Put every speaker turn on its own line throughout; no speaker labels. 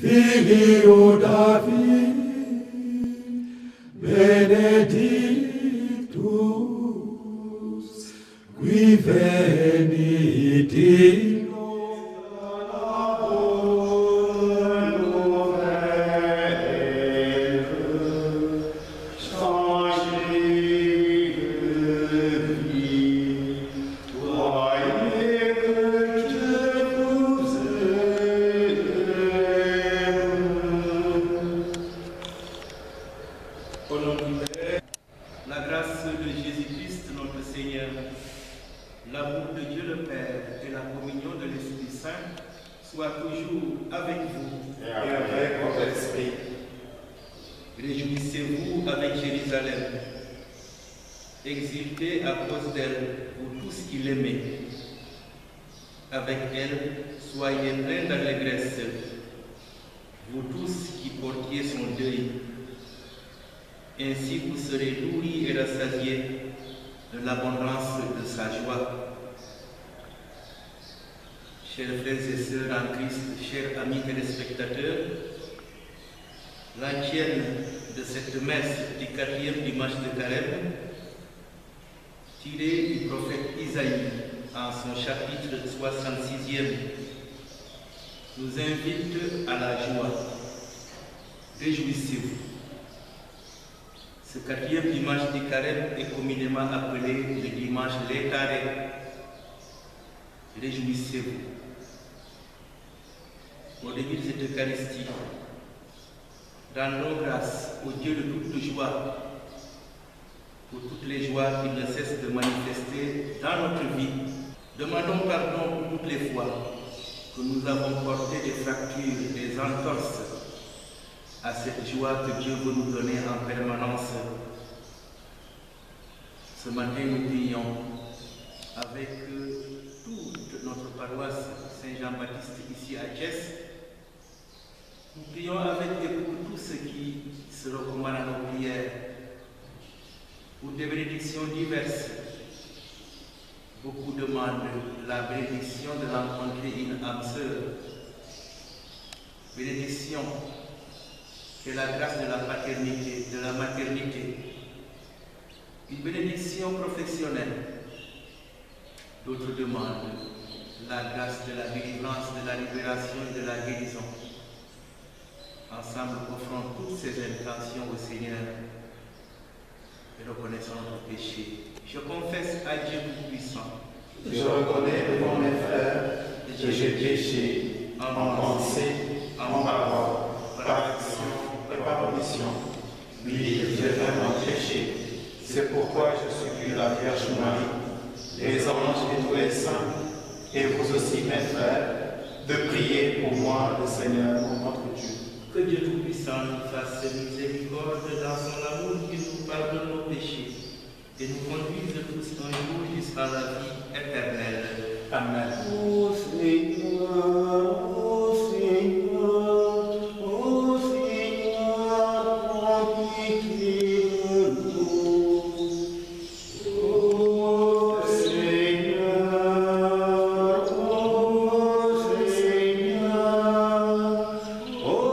Filio David, benedictus, qui venit in
Réjouissez-vous avec Jérusalem, exultez à cause d'elle, vous tous qui l'aimez. Avec elle, soyez pleins d'allégresse, vous tous qui portiez son deuil. Ainsi vous serez nourris et rassasiés de l'abondance de sa joie. Chers frères et sœurs en Christ, chers amis téléspectateurs, l'antienne de cette messe du 4e dimanche de Carême, tirée du prophète Isaïe en son chapitre 66e, nous invite à la joie. Réjouissez-vous. Ce 4e dimanche du Carême est communément appelé le dimanche létaré. Réjouissez-vous. Au début de cette Eucharistie, rendons grâce au Dieu de toute joie pour toutes les joies qu'il ne cesse de manifester dans notre vie. Demandons pardon pour toutes les fois que nous avons porté des fractures, des entorses à cette joie que Dieu veut nous donner en permanence. Ce matin, nous prions avec toute notre paroisse Saint-Jean-Baptiste ici à Thiès. Nous prions avec et pour tous ceux qui se recommandent à nos prières, pour des bénédictions diverses. Beaucoup demandent la bénédiction de rencontrer une âme sœur. Bénédiction, c'est la grâce de la paternité, de la maternité. Une bénédiction professionnelle. D'autres demandent la grâce de la délivrance, de la libération et de la guérison. Ensemble, offrons toutes ces intentions au Seigneur et reconnaissons nos péchés. Je confesse à Dieu Tout-Puissant.
Je reconnais devant mes frères que j'ai péché en pensée, en parole, par action et par omission. Oui, j'ai vraiment péché. C'est pourquoi je supplie la Vierge Marie, les anges et tous les saints, et vous aussi, mes frères, de prier pour moi, le Seigneur, pour notre Dieu.
Que Dieu Tout-Puissant nous fasse miséricorde dans son amour, qu'il nous pardonne nos péchés et nous conduise tous un jour jusqu'à la vie éternelle.
Amen.
Ô Seigneur, ô Seigneur, ô Seigneur, prends pitié de nous. Ô Seigneur, ô Seigneur, ô Seigneur, prends pitié de nous. Ô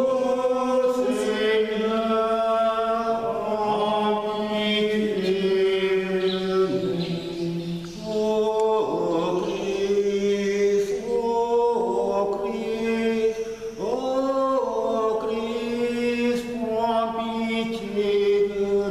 Christ, ô Christ, ô Christ, prends pitié de nous. Ô Christ, ô Christ, ô Christ, prends pitié de nous.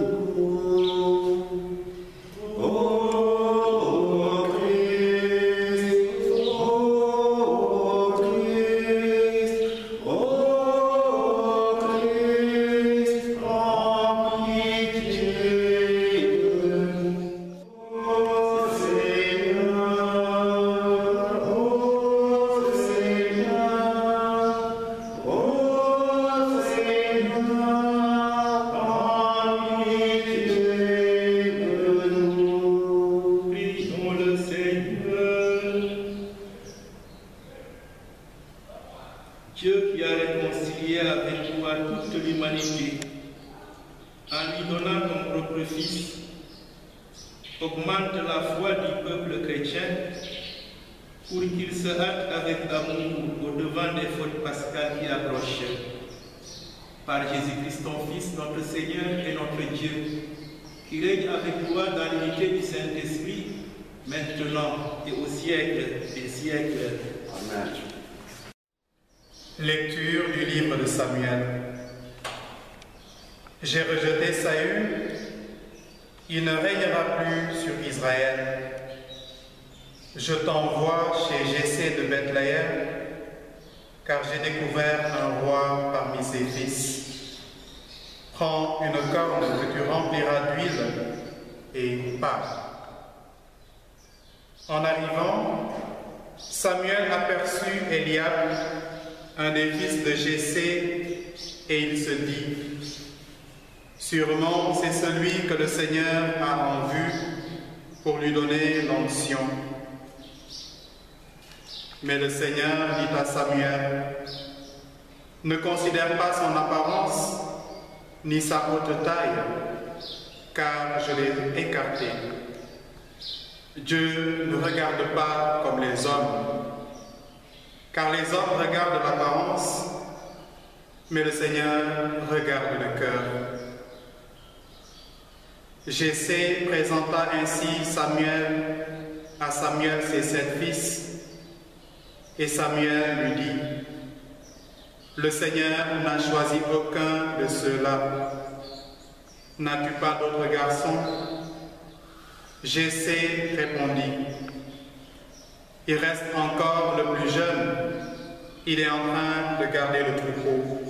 Ô Seigneur, ô Seigneur, ô Seigneur, prends pitié de nous.
Prions le Seigneur. Dieu qui a réconcilié avec toi toute l'humanité en lui donnant ton propre Fils, augmente la foi du peuple chrétien pour qu'il se hâte avec amour au-devant des fêtes pascales qui approchent. Par Jésus-Christ, ton Fils, notre Seigneur et notre Dieu, qui règne avec toi dans l'unité du Saint-Esprit, maintenant et au siècle des siècles.
Amen.
Lecture du livre de Samuel. J'ai rejeté Saül, il ne régnera plus sur Israël. Je t'envoie chez Jessé de Bethléem, car j'ai découvert un roi parmi ses fils. Prends une corne que tu rempliras d'huile et pars. En arrivant, Samuel aperçut Eliab, un des fils de Jessé, et il se dit: sûrement c'est celui que le Seigneur a en vue pour lui donner l'onction. Mais le Seigneur dit à Samuel: ne considère pas son apparence ni sa haute taille, car je l'ai écarté. Dieu ne regarde pas comme les hommes, car les hommes regardent l'apparence, mais le Seigneur regarde le cœur. Jessé présenta ainsi à Samuel ses 7 fils, et Samuel lui dit: le Seigneur n'a choisi aucun de ceux-là. N'as-tu pas d'autres garçons? Jessé répondit: il reste encore le plus jeune, il est en train de garder le troupeau.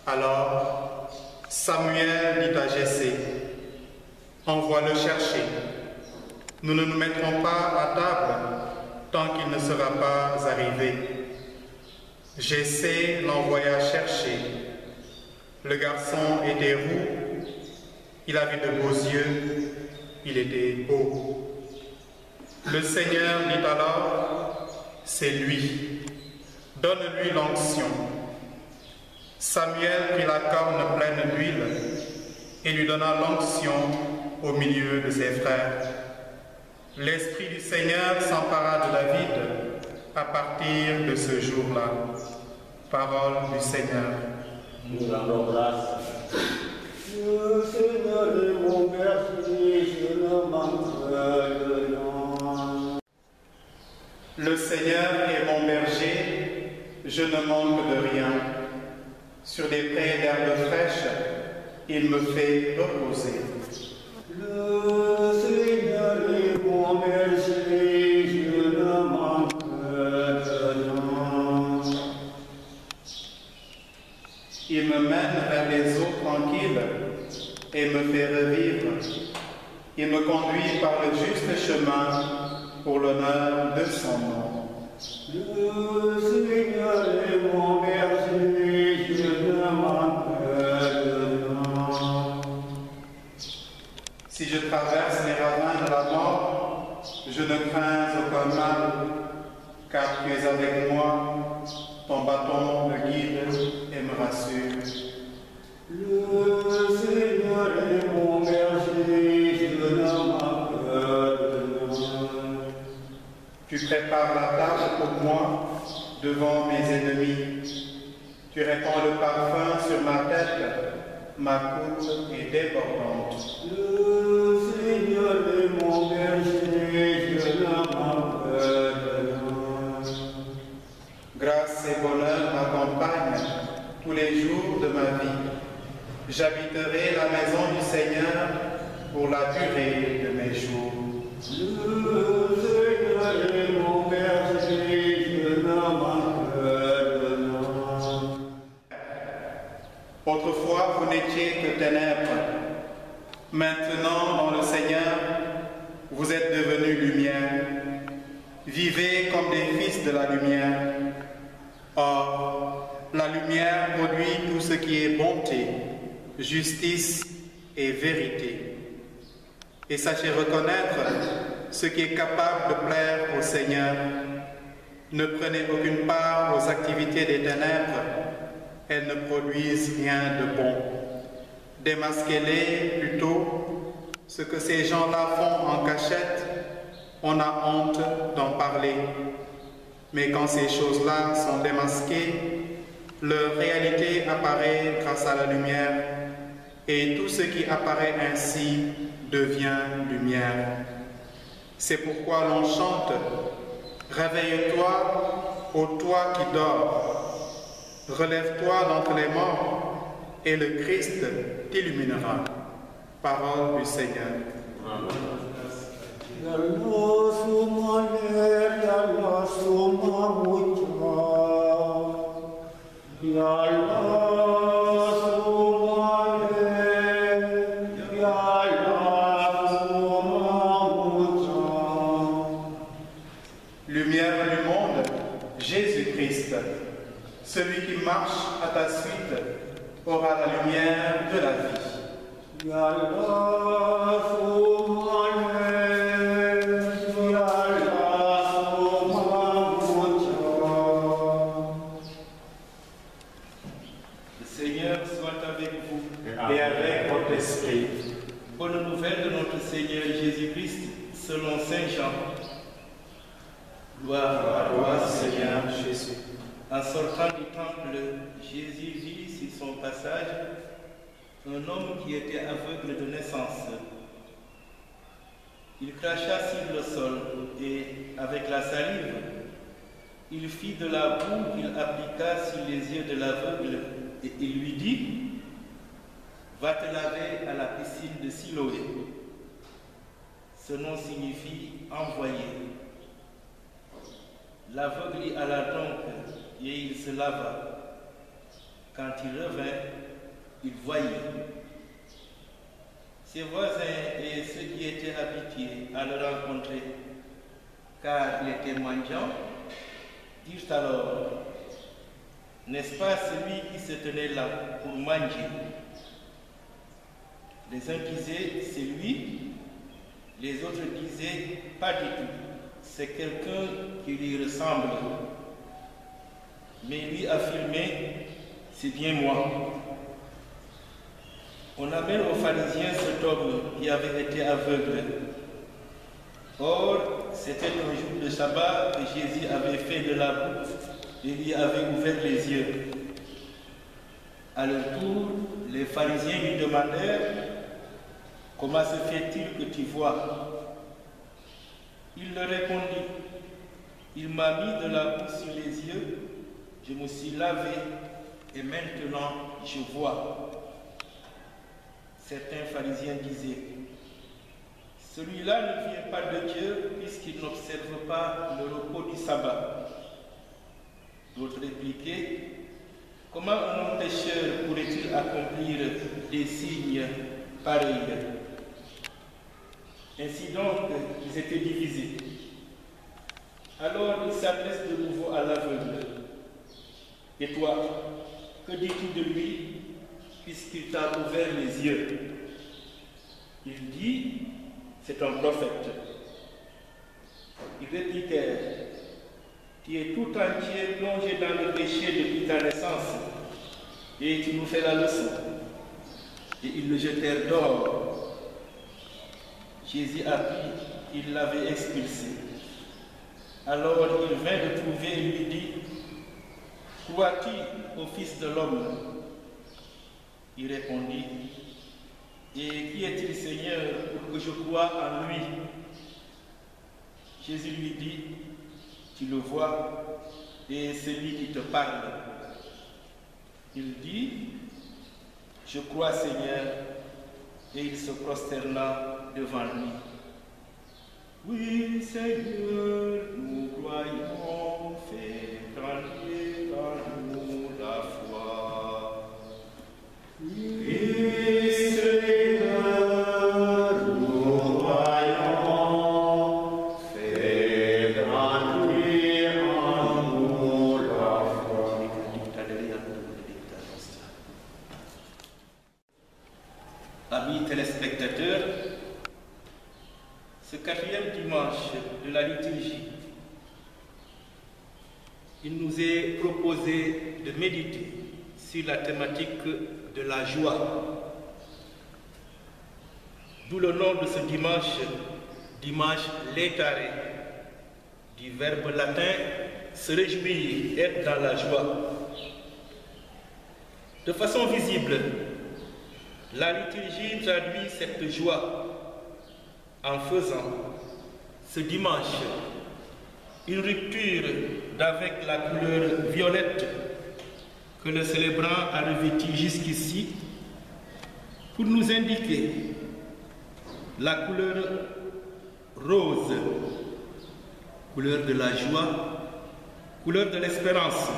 Alors Samuel dit à Jessé: envoie-le chercher. Nous ne nous mettrons pas à table tant qu'il ne sera pas arrivé. Jessé l'envoya chercher. Le garçon était roux, il avait de beaux yeux, il était beau. Le Seigneur dit alors: c'est lui, donne-lui l'onction. Samuel prit la corne pleine d'huile et lui donna l'onction au milieu de ses frères. L'Esprit du Seigneur s'empara de David à partir de ce jour-là. Parole du Seigneur.
Nous rendons grâce. Le Seigneur est mon berger, je ne manque de rien.
Le Seigneur est mon berger, je ne manque de rien. Sur des prés d'herbes fraîches, il me fait reposer.
Le Seigneur est mon berger, je ne manque de rien.
Il me mène vers les eaux tranquilles et me fait revivre. Il me conduit par le juste chemin pour l'honneur de son nom.
Le Seigneur est mon berger, je ne manque de rien.
Si je traverse les ravins de la mort, je ne crains aucun mal, car tu es avec moi, ton bâton me guide et me rassure.
Le Seigneur est mon berger, je ne manque de rien.
Tu prépares la table pour moi devant mes ennemis. Tu répands le parfum sur ma tête, ma coupe est débordante.
Le Seigneur est mon berger, je ne manque de rien.
Grâce et bonheur m'accompagnent tous les jours de ma vie. J'habiterai la maison du Seigneur pour la durée de mes jours.
Le Seigneur est mon berger, je ne manque de rien.
Autrefois, vous n'étiez que ténèbres. Maintenant, dans le Seigneur, vous êtes devenus lumière. Vivez comme des fils de la lumière. Or, la lumière produit tout ce qui est bonté, justice et vérité. Et sachez reconnaître ce qui est capable de plaire au Seigneur. Ne prenez aucune part aux activités des ténèbres. Elles ne produisent rien de bon. Démasquez-les plutôt. Ce que ces gens-là font en cachette, on a honte d'en parler. Mais quand ces choses-là sont démasquées, leur réalité apparaît grâce à la lumière, et tout ce qui apparaît ainsi devient lumière. C'est pourquoi l'on chante « Réveille-toi, ô toi qui dors, relève-toi d'entre les morts, et le Christ t'illuminera. » Parole du Seigneur. Lumière du monde, Jésus-Christ, celui qui marche à ta suite aura la lumière de la vie.
Le Seigneur soit avec vous
Et avec votre esprit.
Bonne nouvelle de notre Seigneur Jésus-Christ selon Saint Jean. Gloire à toi, Seigneur.
Jésus.
En sortant du temple, Jésus vit sur son passage un homme qui était aveugle de naissance. Il cracha sur le sol et, avec la salive, il fit de la boue qu'il appliqua sur les yeux de l'aveugle et il lui dit « Va te laver à la piscine de Siloé ». Ce nom signifie « envoyé ». L'aveugle y alla donc et il se lava. Quand il revint, il voyait. Ses voisins et ceux qui étaient habitués à le rencontrer, car il était mendiant, dirent alors, n'est-ce pas celui qui se tenait là pour manger? Les uns disaient, c'est lui, les autres disaient, pas du tout, c'est quelqu'un qui lui ressemble. Mais lui affirmait, c'est bien moi. On amène aux pharisiens cet homme qui avait été aveugle. Or, c'était un jour de sabbat que Jésus avait fait de la boue et lui avait ouvert les yeux. À leur tour, les pharisiens lui demandèrent, comment se fait-il que tu vois? Il leur répondit, il m'a mis de la boue sur les yeux, je me suis lavé et maintenant je vois. Certains pharisiens disaient, celui-là ne vient pas de Dieu puisqu'il n'observe pas le repos du sabbat. D'autres répliquaient, comment un homme pécheur pourrait-il accomplir des signes pareils? Ainsi donc, ils étaient divisés. Alors il s'adresse de nouveau à l'aveugle. Et toi, que dis-tu de lui puisqu'il t'a ouvert les yeux? Il dit, c'est un prophète. Ils répliquèrent, tu es tout entier plongé dans le péché depuis ta naissance et tu nous fais la leçon. Et ils le jetèrent dehors. Jésus apprit qu'il l'avait expulsé. Alors il vint le trouver et lui dit, crois-tu au Fils de l'homme? Il répondit, et qui est-il, Seigneur, pour que je croie en lui? Jésus lui dit, tu le vois, et c'est lui qui te parle. Il dit, je crois, Seigneur, et il se prosterna devant lui. Oui, Seigneur, nous croyons, fais grandir en nous la foi. Oui, Seigneur, nous croyons, fais grandir en nous la foi. Amis téléspectateurs, ce quatrième dimanche de la liturgie, il nous est proposé de méditer sur la thématique de la joie. D'où le nom de ce dimanche, dimanche laetare, du verbe latin se réjouir, être dans la joie. De façon visible, la liturgie traduit cette joie en faisant ce dimanche une rupture d'avec la couleur violette que le célébrant a revêtie jusqu'ici pour nous indiquer la couleur rose, couleur de la joie, couleur de l'espérance.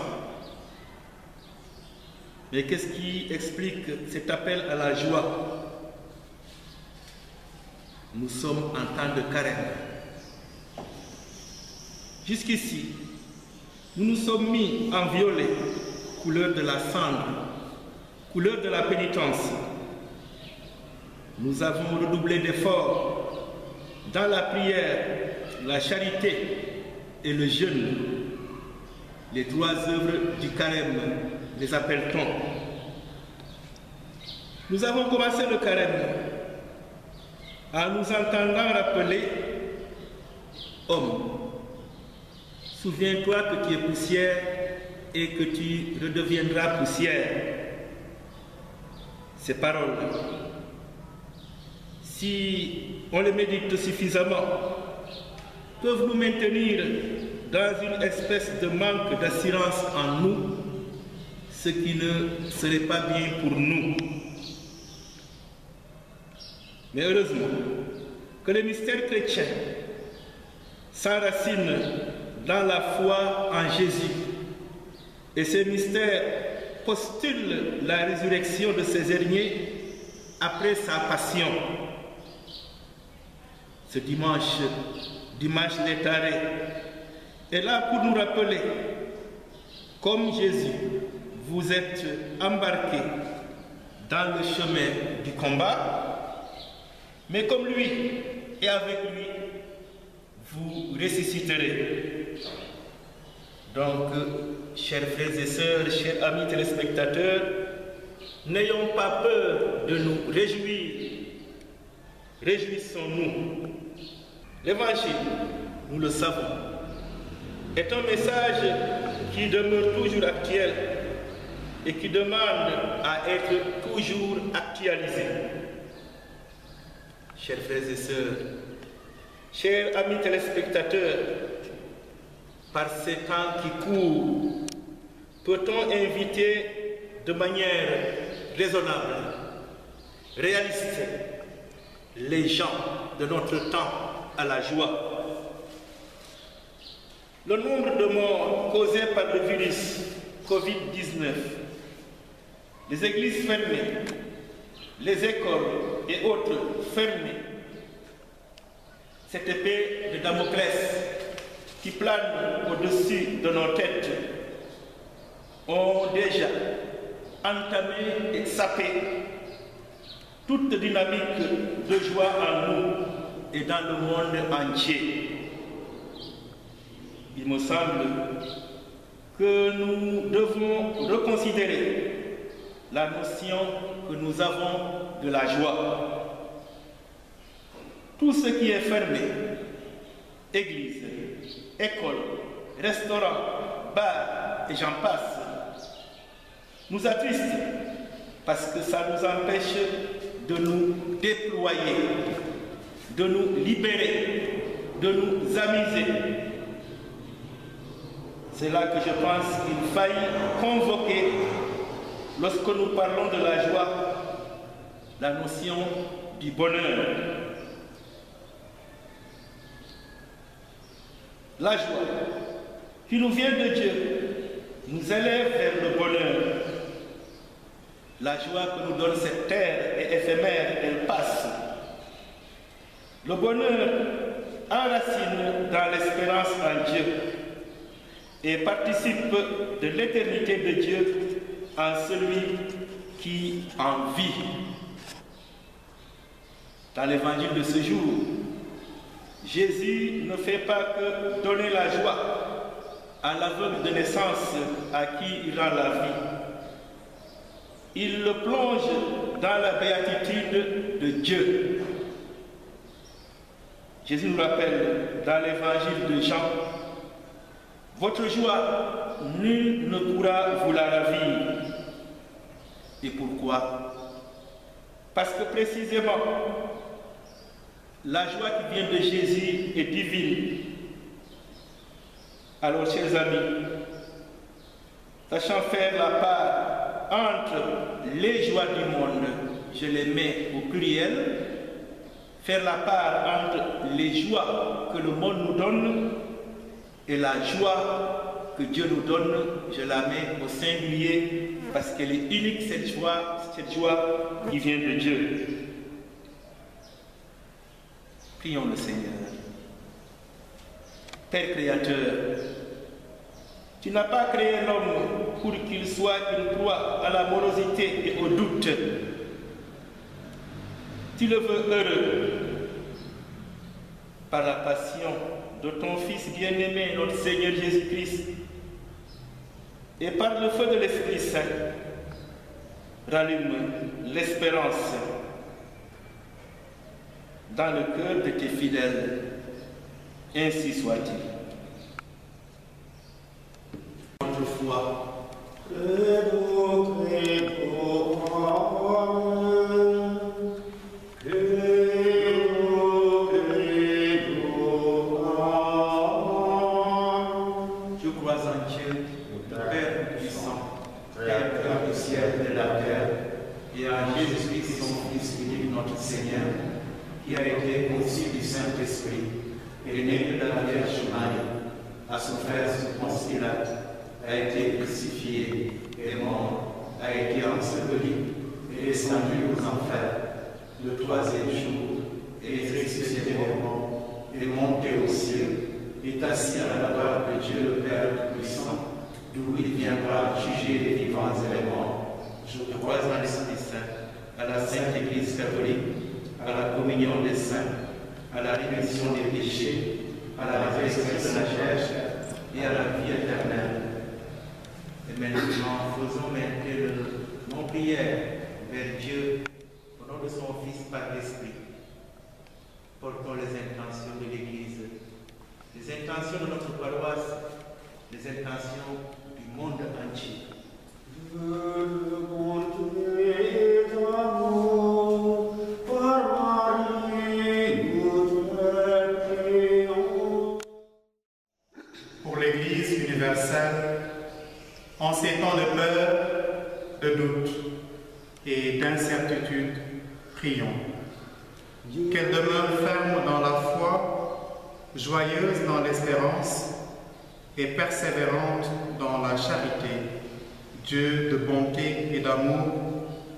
Mais qu'est-ce qui explique cet appel à la joie? Nous sommes en temps de carême. Jusqu'ici, nous nous sommes mis en violet, couleur de la cendre, couleur de la pénitence. Nous avons redoublé d'efforts dans la prière, la charité et le jeûne. Les trois œuvres du carême, les appelle-t-on. Nous avons commencé le carême en nous entendant rappeler « Homme, souviens-toi que tu es poussière et que tu redeviendras poussière. » Ces paroles, si on les médite suffisamment, peuvent nous maintenir dans une espèce de manque d'assurance en nous, ce qui ne serait pas bien pour nous. Mais heureusement que le mystère chrétien s'enracine dans la foi en Jésus. Et ce mystère postule la résurrection de ces derniers après sa passion. Ce dimanche Létaré, est là pour nous rappeler, comme Jésus, vous êtes embarqués dans le chemin du combat, mais comme lui et avec lui, vous ressusciterez. Donc, chers frères et sœurs, chers amis téléspectateurs, n'ayons pas peur de nous réjouir. Réjouissons-nous. L'Évangile, nous le savons, est un message qui demeure toujours actuel et qui demande à être toujours actualisé. Chers frères et sœurs, chers amis téléspectateurs, par ces temps qui courent, peut-on inviter de manière raisonnable, réaliste, les gens de notre temps à la joie? Le nombre de morts causés par le virus Covid-19, les églises fermées, les écoles et autres fermées, cette épée de Damoclès qui plane au-dessus de nos têtes ont déjà entamé et sapé toute dynamique de joie en nous et dans le monde entier. Il me semble que nous devons reconsidérer la notion que nous avons de la joie. Tout ce qui est fermé, église, école, restaurant, bar et j'en passe, nous attriste parce que ça nous empêche de nous déployer, de nous libérer, de nous amuser. C'est là que je pense qu'il faille convoquer, lorsque nous parlons de la joie, la notion du bonheur. La joie qui nous vient de Dieu nous élève vers le bonheur. La joie que nous donne cette terre est éphémère, elle passe. Le bonheur enracine dans l'espérance en Dieu et participe de l'éternité de Dieu en celui qui en vit. Dans l'évangile de ce jour, Jésus ne fait pas que donner la joie à l'aveugle de naissance à qui il rend la vie. Il le plonge dans la béatitude de Dieu. Jésus nous rappelle dans l'évangile de Jean, Votre joie, nul ne pourra vous la ravir. Et pourquoi? Parce que précisément, la joie qui vient de Jésus est divine. Alors, chers amis, sachant faire la part entre les joies du monde, je les mets au pluriel, faire la part entre les joies que le monde nous donne et la joie que Dieu nous donne, je la mets au singulier parce qu'elle est unique, cette joie qui vient de Dieu. Prions le Seigneur. Père créateur, tu n'as pas créé l'homme pour qu'il soit une proie à la morosité et au doute. Tu le veux heureux par la passion de ton Fils bien-aimé, notre Seigneur Jésus-Christ, et par le feu de l'Esprit Saint, rallume l'espérance dans le cœur de tes fidèles. Ainsi soit-il. Notre foi.
Credo, credo, amen. Credo, credo, amen.
Je crois en Dieu, Père puissant, Créateur du ciel et de la terre, et en Jésus-Christ, son Fils unique, notre Seigneur, qui a été conçu du Saint-Esprit, et né de la Vierge Marie, a souffert sous Ponce Pilate, a été crucifié, est mort, a été enseveli, et descendu aux enfers, le troisième jour, est ressuscité des morts, est monté au ciel, est assis à la droite de Dieu le Père Tout-Puissant, d'où il viendra juger les vivants et les morts. Je crois en l'Esprit Saint, à la Sainte Église catholique, à la communion des saints, à la rémission des péchés, à la résurrection de la chair et à la vie éternelle. Et maintenant, faisons maintenir nos prières vers Dieu au nom de son Fils par l'Esprit. Portons les intentions de l'Église, les intentions de notre paroisse, les intentions du monde entier.
Pour l'Église universelle, en ces temps de peur, de doute et d'incertitude, prions. Qu'elle demeure ferme dans la foi, joyeuse dans l'espérance et persévérante dans la charité. Dieu de bonté et d'amour,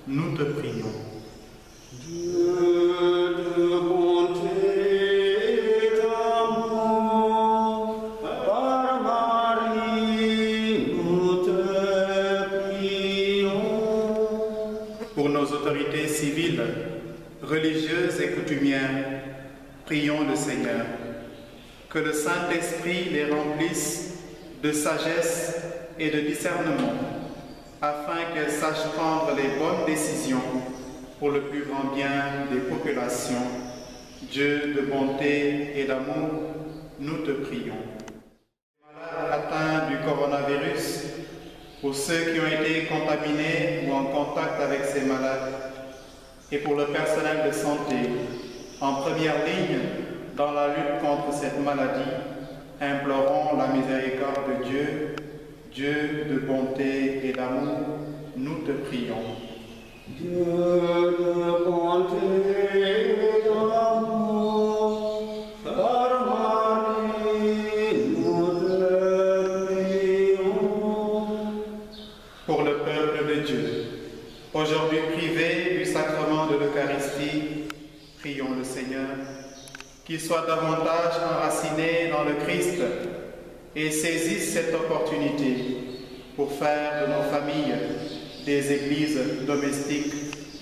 nous te prions.
Dieu de bonté et d'amour, par Marie, nous te prions.
Pour nos autorités civiles, religieuses et coutumières, prions le Seigneur. Que le Saint-Esprit les remplisse de sagesse et de discernement, afin qu'elles sachent prendre les bonnes décisions pour le plus grand bien des populations. Dieu de bonté et d'amour, nous te prions. Malades atteints du coronavirus, pour ceux qui ont été contaminés ou en contact avec ces malades, et pour le personnel de santé, en première ligne dans la lutte contre cette maladie, implorons la miséricorde de Dieu. Dieu de bonté et d'amour, nous te prions.
Dieu de bonté et d'amour, par Marie, nous te prions.
Pour le peuple de Dieu, aujourd'hui privé du sacrement de l'Eucharistie, prions le Seigneur, qu'il soit davantage enraciné dans le Christ et saisisse cette opportunité pour faire de nos familles des églises domestiques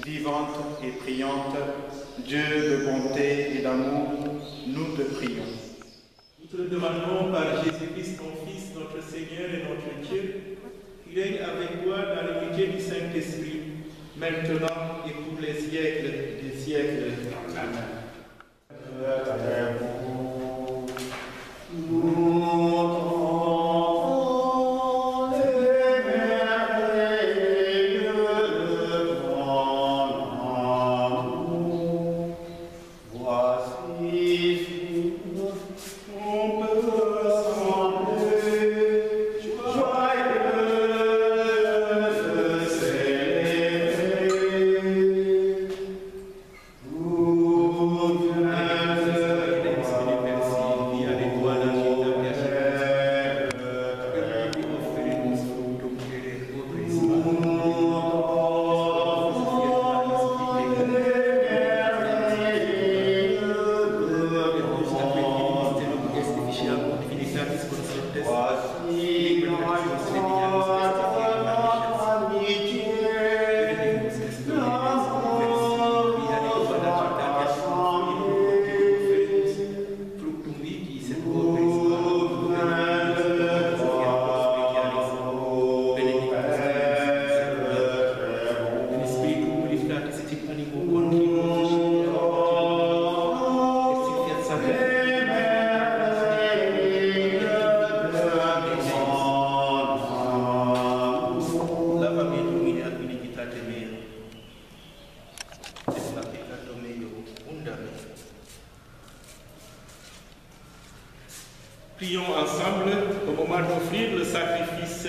vivantes et priantes. Dieu de bonté et d'amour, nous te prions.
Nous te le demandons par Jésus-Christ, ton Fils, notre Seigneur et notre Dieu, qui règne avec toi dans l'unité du Saint-Esprit, maintenant et pour les siècles des siècles. Amen.
Nous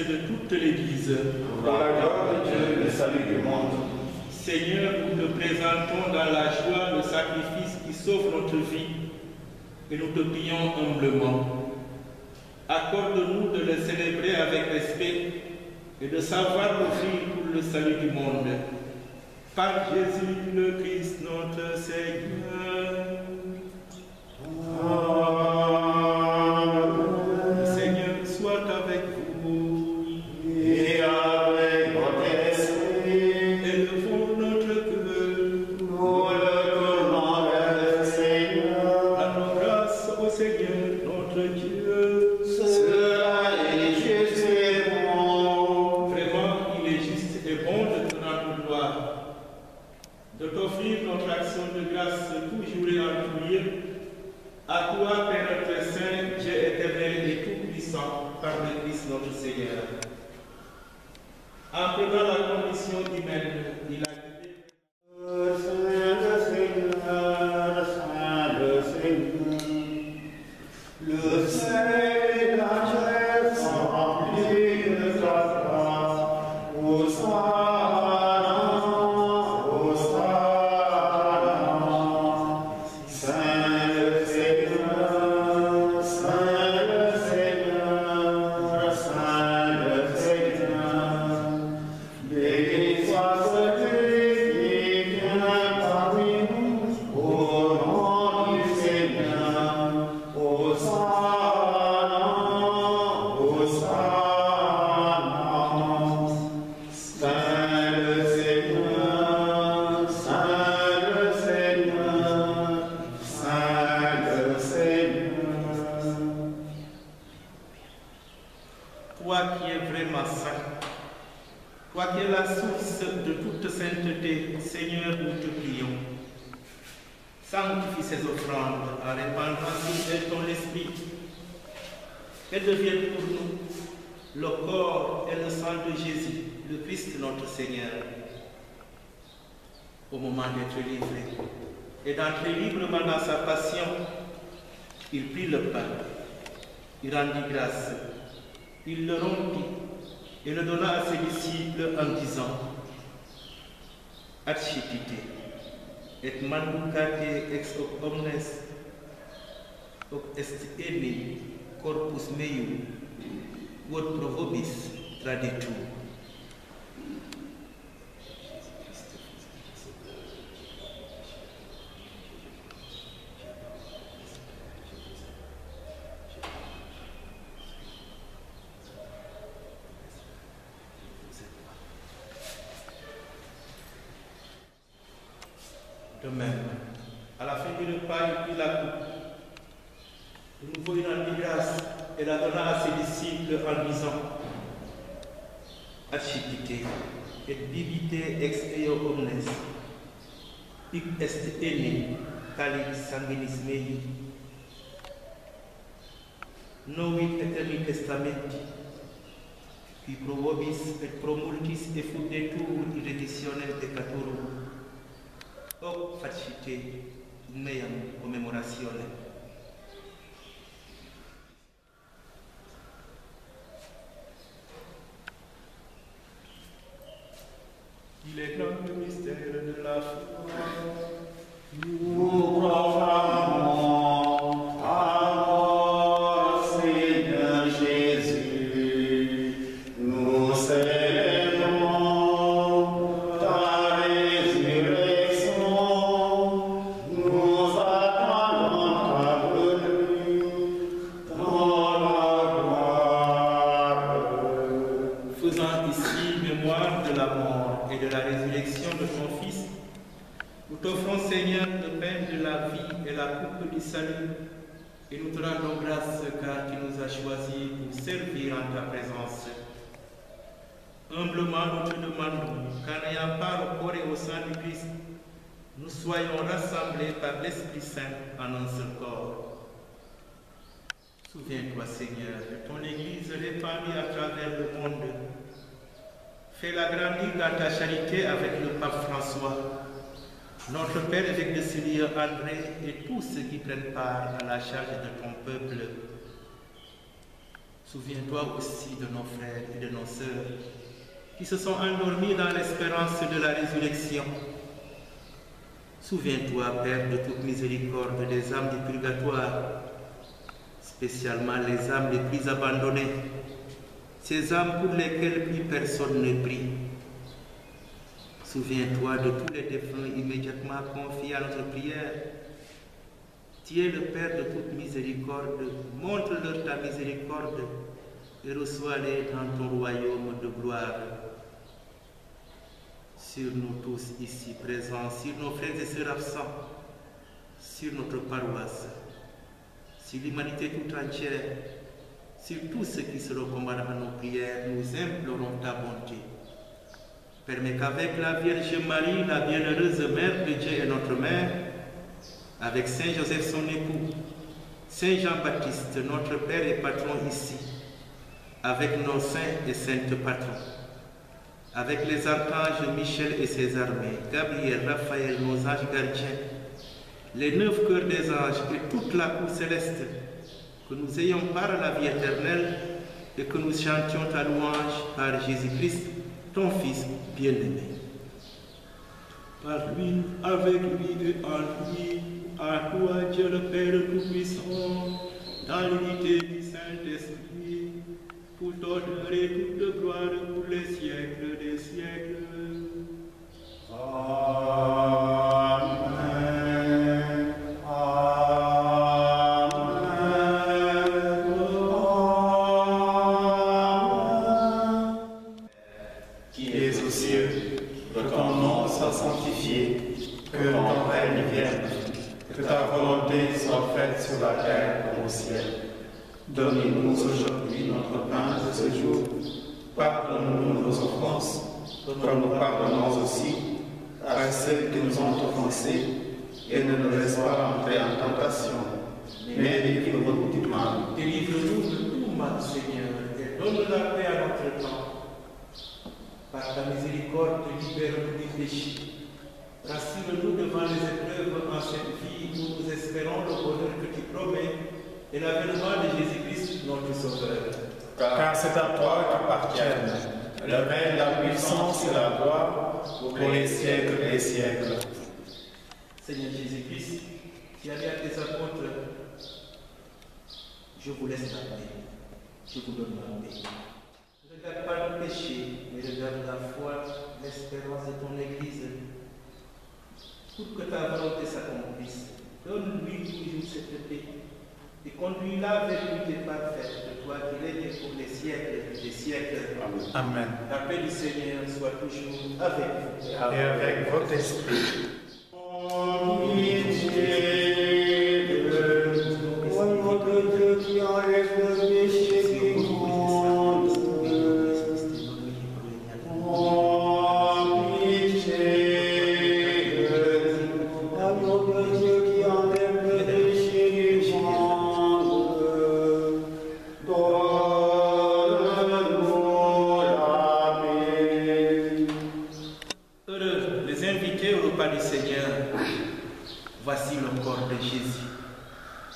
de toute l'Église.
Pour la gloire de Dieu, le salut du monde.
Seigneur, nous te présentons dans la joie le sacrifice qui sauve notre vie et nous te prions humblement. Accorde-nous de le célébrer avec respect et de savoir l'offrir pour le salut du monde. Par Jésus le Christ notre Seigneur. Le Seigneur soit avec vous.
Et avec votre esprit,
Élevons notre cœur.
nous le tournons vers le Seigneur.
Rendons grâce au Seigneur notre Dieu.
Cela est juste et bon.
Vraiment, il est juste et bon de te rendre gloire, de t'offrir notre action de grâce toujours et en tout lieu. À toi, Père très saint, Dieu éternel et tout-puissant, par le Christ notre Seigneur. En prenant la condition humaine, il a été
Saint le Seigneur, Saint le Seigneur, le ciel et la terre sont remplis de ta grâce. Hosanna, Hosanna. Saint le Seigneur, Saint le Seigneur, Saint le Seigneur. Béni soit celui qui vient parmi nous, au nom du Seigneur. Hosanna, Hosanna. Saint le Seigneur, Saint le Seigneur, Saint le Seigneur.
toi qui es vraiment saint, toi qui es la source de toute sainteté, Seigneur, nous te prions. Sanctifie ces offrandes en répandant sur elles ton esprit. Qu'elles deviennent pour nous le corps et le sang de Jésus, le Christ notre Seigneur. Au moment d'être livré et d'entrer librement dans sa passion, il prit le pain, il rendit grâce, il le rompit et le donna à ses disciples en disant: Accepite et manducate ex hoc omnes, hoc est enim corpus meum, quod pro vobis traditur. De même, à la fin du repas, il prit la coupe. De nouveau, il rendit grâce et la donna à ses disciples en disant: Accepite et bibite ex eo omnes, hic est enim calis sanguinis mei, novit aeterni testamenti, qui pro vobis et pro multis effudetur in redditionem peccatorum, hoc facite meam commemorationem. Il est grand le mystère de la foi.
Nous proclamons ta mort, Seigneur Jésus. Nous célébrons ta résurrection. Nous attendons ta venue dans la gloire.
Faisant ici mémoire de la mort et de la résurrection de ton Fils, nous t'offrons, Seigneur, le pain de la vie et la coupe du salut, et nous te rendons grâce car tu nous as choisis pour servir en ta présence. Humblement, nous te demandons qu'en ayant part au corps et au sang du Christ, nous soyons rassemblés par l'Esprit Saint en un seul corps. Souviens-toi, Seigneur, de ton Église répandue à travers le monde. Fais-la grandir dans ta charité avec le pape François, notre Père évêque de Syrie, André, et tous ceux qui prennent part à la charge de ton peuple. Souviens-toi aussi de nos frères et de nos sœurs qui se sont endormis dans l'espérance de la résurrection. Souviens-toi, Père de toute miséricorde, des âmes du purgatoire, spécialement les âmes les plus abandonnées, ces âmes pour lesquelles plus personne ne prie. Souviens-toi de tous les défunts immédiatement confiés à notre prière. Tu es le Père de toute miséricorde, montre-leur ta miséricorde et reçois-les dans ton royaume de gloire. Sur nous tous ici présents, sur nos frères et sœurs absents, sur notre paroisse, sur l'humanité tout entière, sur tous ceux qui se recommandent à nos prières, nous implorons ta bonté. Permets qu'avec la Vierge Marie, la bienheureuse Mère de Dieu et notre Mère, avec Saint Joseph son époux, Saint Jean-Baptiste, notre Père et Patron ici, avec nos saints et saintes patrons, avec les archanges Michel et ses armées, Gabriel, Raphaël, nos anges gardiens, les 9 cœurs des anges et toute la cour céleste, que nous ayons part à la vie éternelle et que nous chantions ta louange par Jésus-Christ, ton Fils bien-aimé.
Par lui, avec lui et en lui, à toi Dieu le Père Tout-Puissant, dans l'unité du Saint-Esprit, toute honneur et toute gloire pour les siècles des siècles. Amen.
Qui es aux cieux, que ton nom soit sanctifié, que ton règne vienne, que ta volonté soit faite sur la terre comme au ciel. Donne-nous aujourd'hui notre pain de ce jour. Pardonne-nous nos offenses, comme nous pardonnons aussi à ceux qui nous ont offensés, et ne nous laisse pas entrer en tentation, mais délivre-nous du mal.
Délivre-nous de tout mal, Seigneur, et donne la paix à notre temps. Par ta miséricorde, libère-nous du péché. Rassure-nous devant les épreuves en cette vie où nous espérons le bonheur que tu promets et l'avènement de Jésus-Christ, notre Sauveur.
Car c'est à toi qu'appartiennent le règne, la puissance et la gloire pour les siècles des siècles.
Seigneur Jésus-Christ, tu as dit à tes apôtres, je vous laisse la paix, je vous donne la paix. Ne regarde pas le péché, mais regarde la foi, l'espérance de ton Église. Pour que ta volonté s'accomplisse, donne-lui toujours cette paix et conduis-la vers l'unité parfaite de toi qui règnes pour les siècles des siècles.
Amen.
La paix du Seigneur soit toujours avec vous.
Et avec votre esprit.
Voici le corps de Jésus,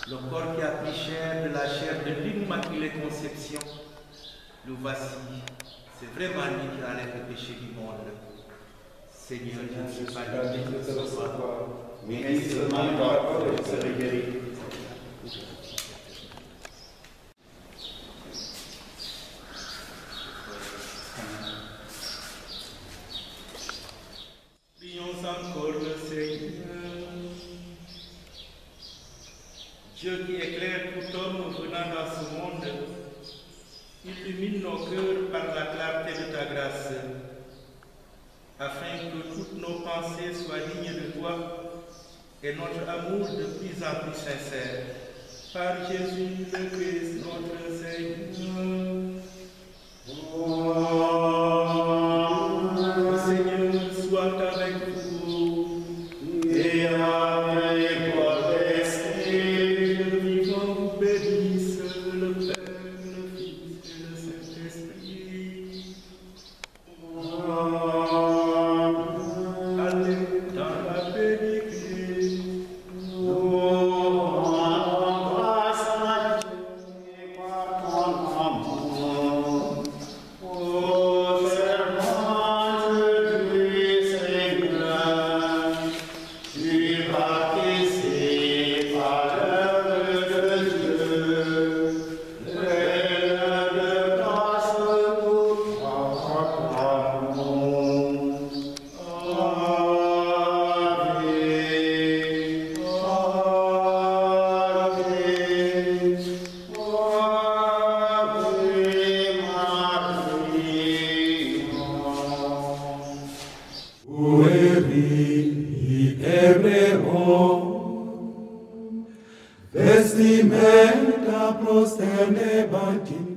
le corps qui a pris chair de la chair de l'Immaculée Conception. Le voici, c'est vraiment lui qui enlève le péché du monde. Seigneur, je ne suis pas digne de te recevoir,
mais seulement une parole et je serai guéri.
Prions encore le Seigneur. Dieu qui éclaire tout homme venant dans ce monde, illumine nos cœurs par la clarté de ta grâce, afin que toutes nos pensées soient dignes de toi et notre amour de plus en plus sincère. Par Jésus le Christ, notre Seigneur. Le Seigneur soit avec vous.
Et avec votre esprit.
Le vivant vous bénisse, le Père, le Fils et le Saint-Esprit. Allez dans la paix du Christ.
Nous rendons grâce à Dieu par ton nom.
pueri ebreo, vestimenta prosterne batin